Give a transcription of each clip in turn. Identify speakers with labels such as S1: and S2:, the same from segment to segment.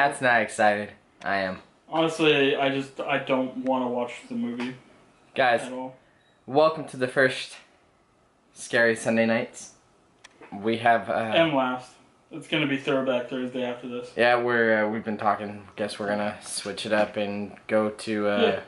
S1: Matt's not excited. I am.
S2: Honestly, I don't want to watch the movie
S1: Guys,
S2: at all.
S1: welcome to the first Scary Sunday Nights. We have
S2: And last. It's gonna be Throwback Thursday after this.
S1: yeah, we've been talking. Guess we're gonna switch it up and go to
S2: Yeah.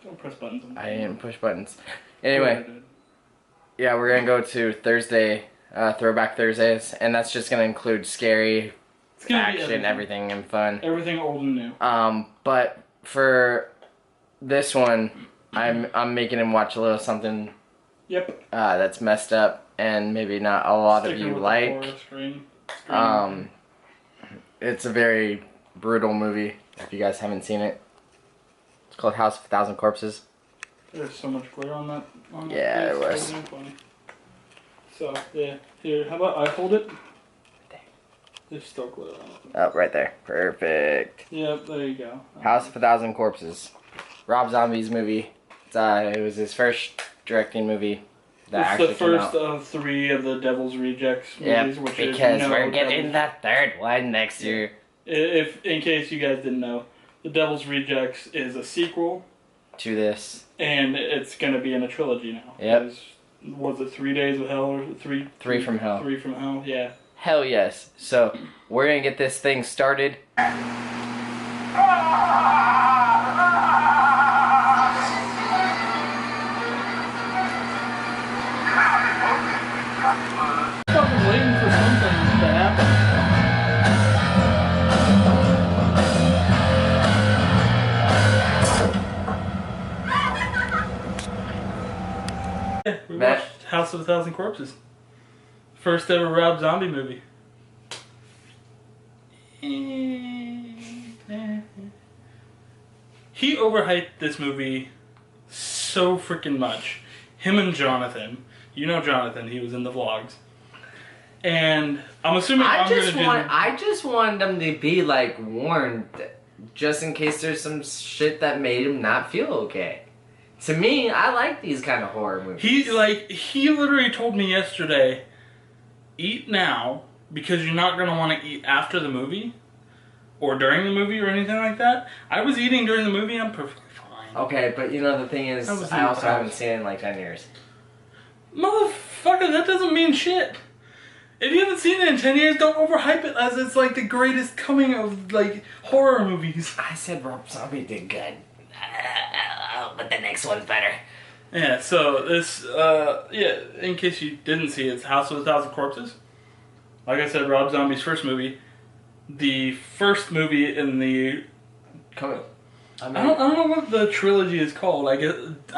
S2: Don't press buttons.
S1: I didn't push buttons. Anyway, yeah, we're gonna go to Thursday, Throwback Thursdays, and that's just gonna include scary,
S2: It's gonna be
S1: action, everything, and fun.
S2: Everything old and new.
S1: But for this one, I'm making him watch a little something.
S2: Yep.
S1: That's messed up, and maybe not a lot of you like. It's a very brutal movie. If you guys haven't seen it, it's called House of a Thousand Corpses.
S2: There's so much glitter on that.
S1: Yeah, there was.
S2: So yeah, here. How about I hold it? There's still glitter on it.
S1: Oh, right there. Perfect.
S2: Yep, there you go.
S1: House of a Thousand Corpses. Rob Zombie's movie. It was his first directing movie.
S2: It's the first of 3 of the Devil's Rejects movies, which
S1: because we're getting the third one next year.
S2: If, in case you guys didn't know, the Devil's Rejects is a sequel
S1: to this,
S2: and it's going to be in a trilogy now.
S1: Yep.
S2: Was it 3 Days of Hell or three
S1: from Hell?
S2: 3 from Hell, yeah.
S1: Hell yes. So we're gonna get this thing started.
S2: Fucking waiting for something to happen. Yeah, we watched House of a Thousand Corpses. First ever Rob Zombie movie. He overhyped this movie so freaking much. Him and Jonathan. You know Jonathan, he was in the vlogs. And I'm assuming
S1: I just wanted them to be like warned, just in case there's some shit that made him not feel okay. To me, I like these kind of horror movies.
S2: He literally told me yesterday, eat now because you're not gonna want to eat after the movie or during the movie or anything like that. I was eating during the movie. I'm perfectly fine.
S1: Okay, but you know the thing is, I also haven't seen it in like 10 years.
S2: Motherfucker, that doesn't mean shit. If you haven't seen it in 10 years, don't overhype it as it's like the greatest coming of like horror movies.
S1: I said Rob Zombie did good, but the next one's better.
S2: Yeah, so this, in case you didn't see it, it's House of a Thousand Corpses. Like I said, Rob Zombie's first movie. The first movie in the... I don't know what the trilogy is called. I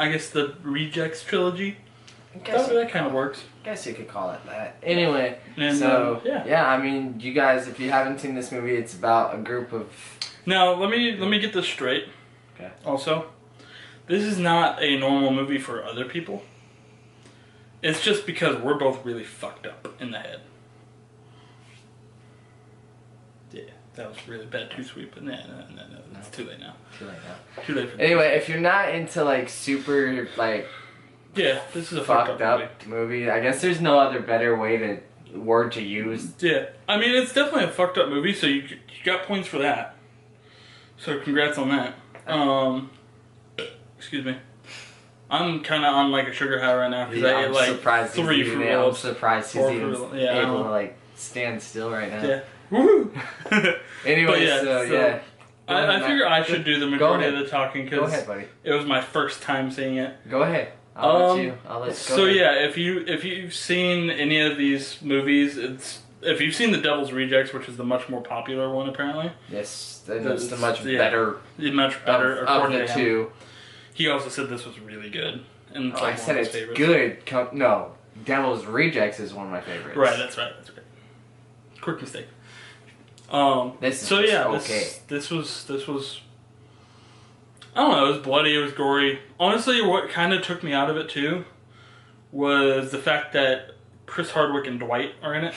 S2: guess the Rejects trilogy. That kind of works.
S1: I guess you could call it that. Anyway,
S2: and,
S1: so, yeah, I mean, you guys, if you haven't seen this movie, it's about a group of...
S2: Now, let me get this straight.
S1: Okay.
S2: Also, this is not a normal movie for other people. It's just because we're both really fucked up in the head. Yeah, that was really bad too sweet, but no, it's too late now. Too late for
S1: anyway, if you're not into like super like
S2: this is a
S1: fucked up movie. I guess there's no other better word to use.
S2: Yeah, I mean it's definitely a fucked up movie, so you got points for that. So congrats on that. Excuse me. I'm kind of on like a sugar high right now because I ate like 3 fruit rolls.
S1: I'm surprised he's even able to like stand still right now.
S2: Yeah. Woohoo!
S1: Anyway, yeah.
S2: I figure I should do the majority of the talking because it was my first time seeing it.
S1: Go ahead. I'll let you.
S2: So yeah, if you've seen any of these movies, if you've seen the Devil's Rejects, which is the much more popular one apparently.
S1: Yes, it's the much better.
S2: Much better
S1: of the two.
S2: He also said this was really good. And
S1: I said it's good. No, Devil's Rejects is one of my favorites.
S2: Right, that's right. Quick mistake. This was I don't know, it was bloody, it was gory. Honestly, what kind of took me out of it too was the fact that Chris Hardwick and Dwight are in it.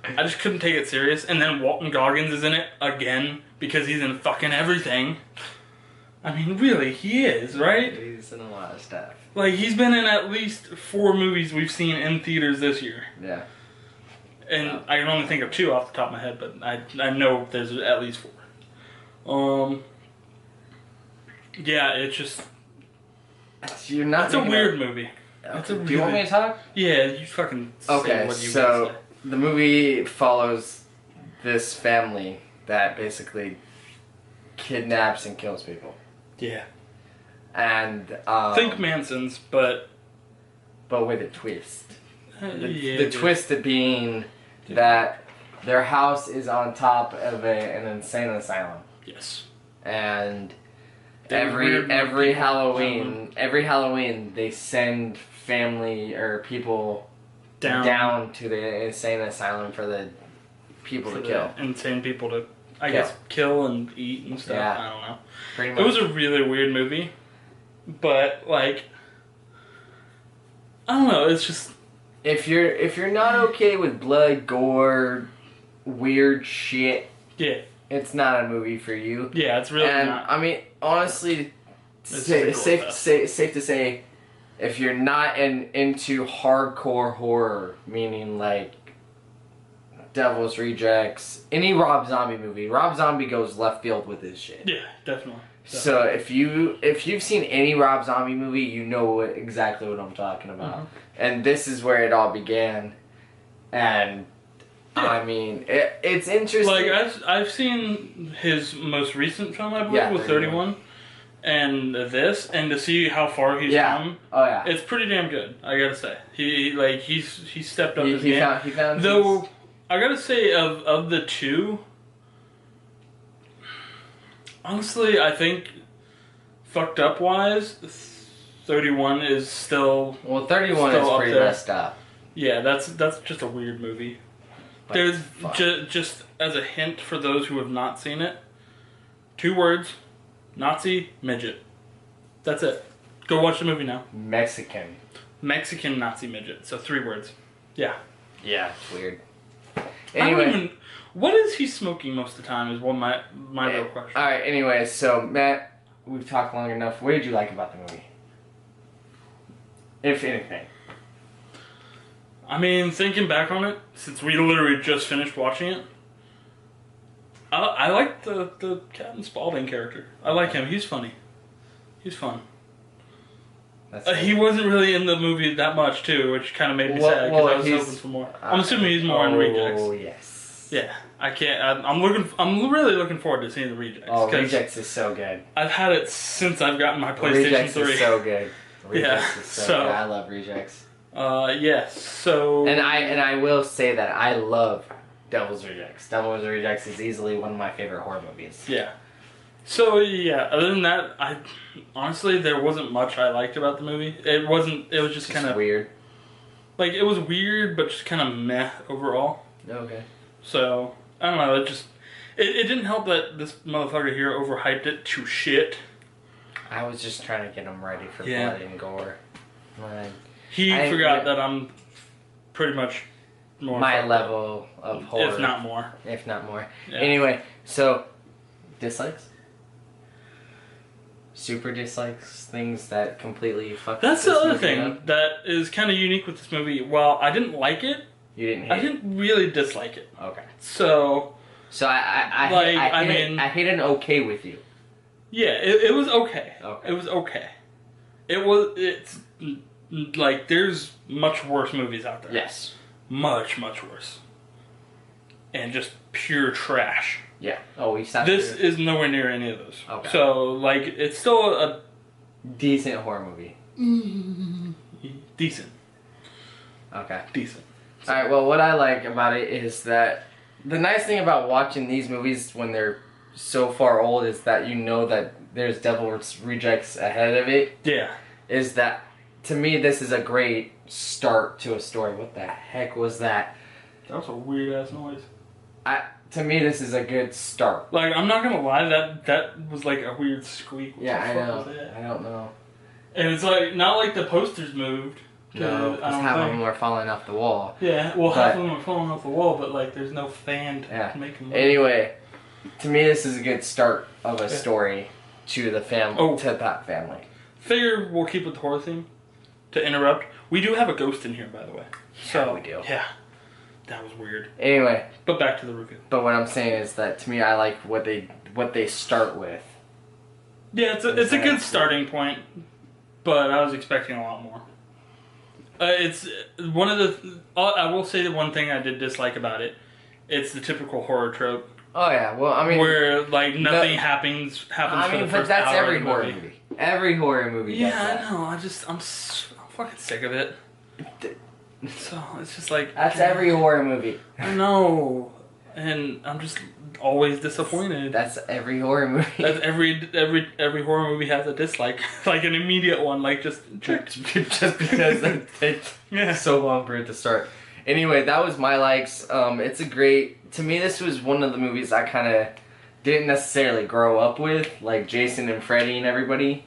S2: I just couldn't take it serious. And then Walton Goggins is in it again because he's in fucking everything. I mean, really, he is, right?
S1: He's in a lot of stuff.
S2: Like, he's been in at least 4 movies we've seen in theaters this year.
S1: Yeah.
S2: And I can only think of 2 off the top of my head, but I know there's at least 4. Yeah, it's just
S1: You're not.
S2: it's a weird movie.
S1: Okay. Do you want me to talk?
S2: Yeah, you fucking say
S1: Okay,
S2: what you
S1: so
S2: want to say.
S1: the movie follows this family that basically kidnaps and kills people.
S2: Yeah.
S1: And
S2: Think Manson's, but
S1: with a twist. The
S2: yeah,
S1: twist of being that their house is on top of an insane asylum.
S2: Yes.
S1: And
S2: They're
S1: every Halloween they send family or people down to the insane asylum for the people to kill.
S2: Insane people to, I guess, kill and eat and stuff.
S1: Yeah.
S2: I don't know.
S1: Pretty much.
S2: It was a really weird movie, but like, I don't know. It's just
S1: if you're not okay with blood, gore, weird shit,
S2: yeah,
S1: it's not a movie for you.
S2: yeah. It's really not.
S1: I mean, honestly,
S2: It's
S1: safe to say, if you're not into hardcore horror, meaning like Devil's Rejects, any Rob Zombie movie, Rob Zombie goes left field with this shit.
S2: Yeah, definitely.
S1: So if you've seen any Rob Zombie movie, you know exactly what I'm talking about.
S2: Mm-hmm.
S1: And this is where it all began. And
S2: Yeah.
S1: I mean, it's interesting.
S2: Like I've seen his most recent film, I believe,
S1: Yeah,
S2: with 31, and this, and to see how far he's come,
S1: oh yeah,
S2: it's pretty damn good. I gotta say, he's stepped up his
S1: he
S2: game.
S1: he found
S2: Though I gotta say, of the two, honestly, I think fucked up wise, 31 is still
S1: 31
S2: still
S1: is
S2: up
S1: pretty
S2: there.
S1: messed up.
S2: Yeah, that's just a weird movie.
S1: Like,
S2: There's
S1: fuck.
S2: just as a hint for those who have not seen it, 2 words: Nazi midget. That's it. Go watch the movie now.
S1: Mexican.
S2: Mexican Nazi midget. So 3 words. Yeah.
S1: Yeah, it's weird.
S2: I
S1: Anyway,
S2: don't even. What is he smoking most of the time? Is one my real question.
S1: all right. Anyway, so Matt, we've talked long enough. What did you like about the movie, if anything?
S2: I mean, thinking back on it, since we literally just finished watching it, I like the Captain Spaulding character. I like him. He's funny. He's fun. He wasn't really in the movie that much too, which kind of made me sad because I was hoping for more. I'm assuming he's more in Rejects.
S1: Oh yes.
S2: Yeah, I can't. I'm really looking forward to seeing the Rejects.
S1: Oh, Rejects is so good.
S2: I've had it since I've gotten my PlayStation
S1: Rejects
S2: 3.
S1: is so good. Rejects
S2: Yeah,
S1: is so
S2: so-
S1: good. I love Rejects.
S2: Yes. So.
S1: And I will say that I love Devil's Rejects. Devil's Rejects is easily one of my favorite horror movies.
S2: Yeah. So yeah. Other than that, honestly there wasn't much I liked about the movie. It wasn't. It was just kind of
S1: weird.
S2: Like it was weird, but just kind of meh overall.
S1: Okay.
S2: So I don't know. It didn't help that this motherfucker here overhyped it to shit.
S1: I was just trying to get him ready for
S2: Yeah.
S1: blood and gore. Like,
S2: He
S1: I-
S2: forgot that I'm pretty much more
S1: my
S2: fucked
S1: level of
S2: up,
S1: horror,
S2: if not more.
S1: if not more.
S2: Yeah.
S1: Anyway, so dislikes, super dislikes, things that completely fuck.
S2: That's
S1: this
S2: the other
S1: movie
S2: thing
S1: up.
S2: that is kind of unique with this movie. While I didn't like it,
S1: You didn't hate.
S2: I didn't really dislike it.
S1: Okay.
S2: So
S1: So I hate an okay with you.
S2: yeah, it was okay.
S1: Okay.
S2: It was okay. It's like there's much worse movies out there.
S1: Yes.
S2: Much worse. And just pure trash.
S1: Yeah. Oh, we stopped.
S2: This is nowhere near any of those.
S1: Okay.
S2: So like it's still a
S1: decent horror movie.
S2: decent.
S1: Okay.
S2: Decent.
S1: All right. Well, what I like about it is that the nice thing about watching these movies when they're so far old is that you know that there's Devil's Rejects ahead of it.
S2: Yeah.
S1: Is that to me this is a great start to a story. What the heck was that?
S2: That was a weird ass noise.
S1: To me this is a good start.
S2: Like I'm not gonna lie, that was like a weird squeak. What
S1: Yeah,
S2: the
S1: I
S2: fuck
S1: know.
S2: was that?
S1: I don't know.
S2: And it's like not like the posters moved.
S1: No,
S2: I
S1: because
S2: don't
S1: half of
S2: think.
S1: them were falling off the wall.
S2: Yeah, well,
S1: But-
S2: half of them are falling off the wall, but like there's no fan to make them move.
S1: Anyway, to me this is a good start of a
S2: Yeah.
S1: story to the family.
S2: Oh.
S1: To that family.
S2: Figure we'll keep with the horror theme. To interrupt, we do have a ghost in here, by the way. So
S1: we do.
S2: Yeah, that was weird.
S1: Anyway.
S2: But back to the review.
S1: But what I'm saying is that to me, I like what they what they start with.
S2: Yeah, it's a good starting point, but I was expecting a lot more. It's one of the. I will say the one thing I did dislike about it. It's the typical horror trope.
S1: Oh yeah, well I mean,
S2: where like nothing happens for the first
S1: but that's
S2: hour
S1: every
S2: of the
S1: horror
S2: movie.
S1: movie. Every horror movie.
S2: Yeah,
S1: does that.
S2: I know. I'm fucking sick of it. So it's just like
S1: That's every horror movie.
S2: I know, and I'm just always disappointed.
S1: That's every horror movie.
S2: That's every horror movie has a dislike, like an immediate one, like just
S1: just because it takes so long for it to start. Anyway, that was my likes. It's a great. To me, this was one of the movies I kind of didn't necessarily grow up with, like Jason and Freddy and everybody.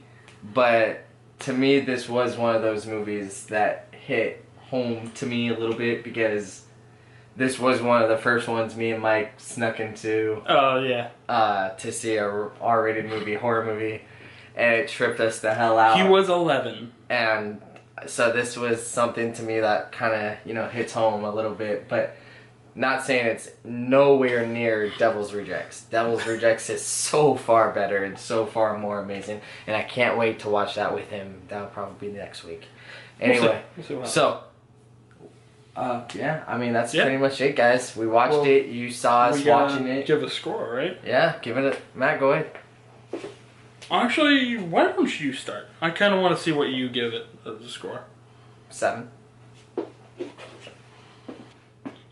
S1: But to me, this was one of those movies that hit home to me a little bit because this was one of the first ones me and Mike snuck into.
S2: Oh yeah.
S1: To see a R-rated movie, horror movie, and it tripped us the hell out.
S2: He was 11,
S1: and so this was something to me that kind of hits home a little bit, but. Not saying it's nowhere near Devil's Rejects. Devil's Rejects is so far better and so far more amazing, and I can't wait to watch that with him. That'll probably be next week. Anyway,
S2: we'll see
S1: yeah, I mean that's pretty much it, guys. We watched it. You saw us watching it.
S2: Give a score, right?
S1: Yeah, give it a Matt. Go ahead.
S2: Actually, why don't you start? I kind of want to see what you give it as a score.
S1: 7.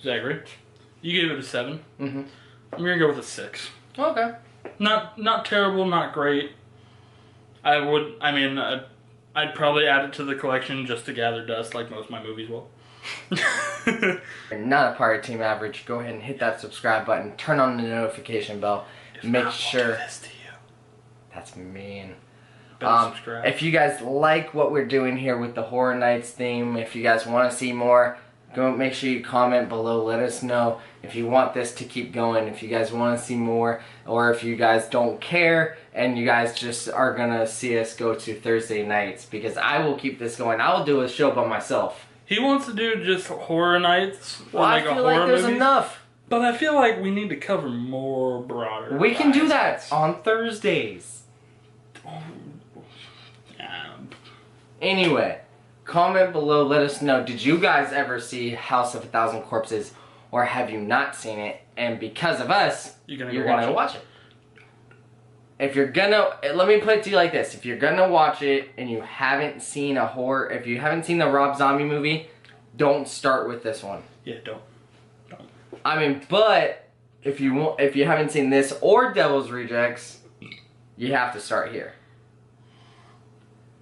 S2: Zachary, you gave it a 7.
S1: Mm-hmm.
S2: I'm gonna go with a 6.
S1: Okay.
S2: Not terrible, not great. I'd probably add it to the collection just to gather dust, like most of my movies will.
S1: If you're not a part of Team Average, go ahead and hit that subscribe button. Turn on the notification bell. Make sure.
S2: I'll do this to you.
S1: That's mean.
S2: Subscribe.
S1: If you guys like what we're doing here with the Horror Nights theme, if you guys want to see more. Go make sure you comment below. Let us know if you want this to keep going, if you guys want to see more, or if you guys don't care and you guys just are going to see us go to Thursday nights, because I will keep this going. I will do a show by myself.
S2: He wants to do just horror nights.
S1: Well,
S2: like
S1: I feel like there's enough.
S2: But I feel like we need to cover more broader.
S1: We can do that on Thursdays. Anyway. Comment below, let us know, did you guys ever see House of a Thousand Corpses, or have you not seen it? And because of us, you're gonna watch it. If you're gonna, let me put it to you like this, if you're gonna watch it and you haven't seen a horror, if you haven't seen the Rob Zombie movie, don't start with this one.
S2: Yeah, don't.
S1: I mean, but if you haven't seen this or Devil's Rejects, you have to start here.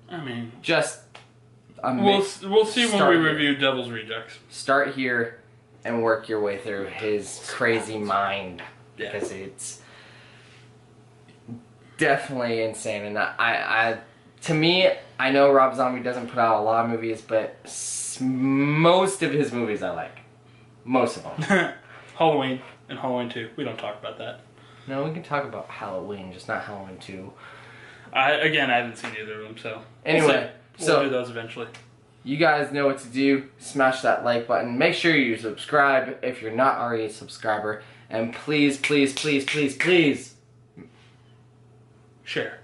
S2: I mean,
S1: we'll
S2: see when we review Devil's Rejects.
S1: Start here and work your way through his crazy mind, because it's definitely insane. And to me, I know Rob Zombie doesn't put out a lot of movies, but most of his movies I like. Most of them.
S2: Halloween and Halloween 2. We don't talk about that.
S1: No, we can talk about Halloween, just not Halloween 2.
S2: I haven't seen either of them, so
S1: anyway.
S2: We'll do those eventually.
S1: You guys know what to do. Smash that like button. Make sure you subscribe if you're not already a subscriber. And please, please, please, please, please
S2: share.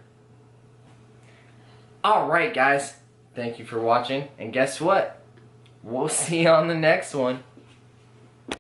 S1: Alright guys. Thank you for watching. And guess what? We'll see you on the next one.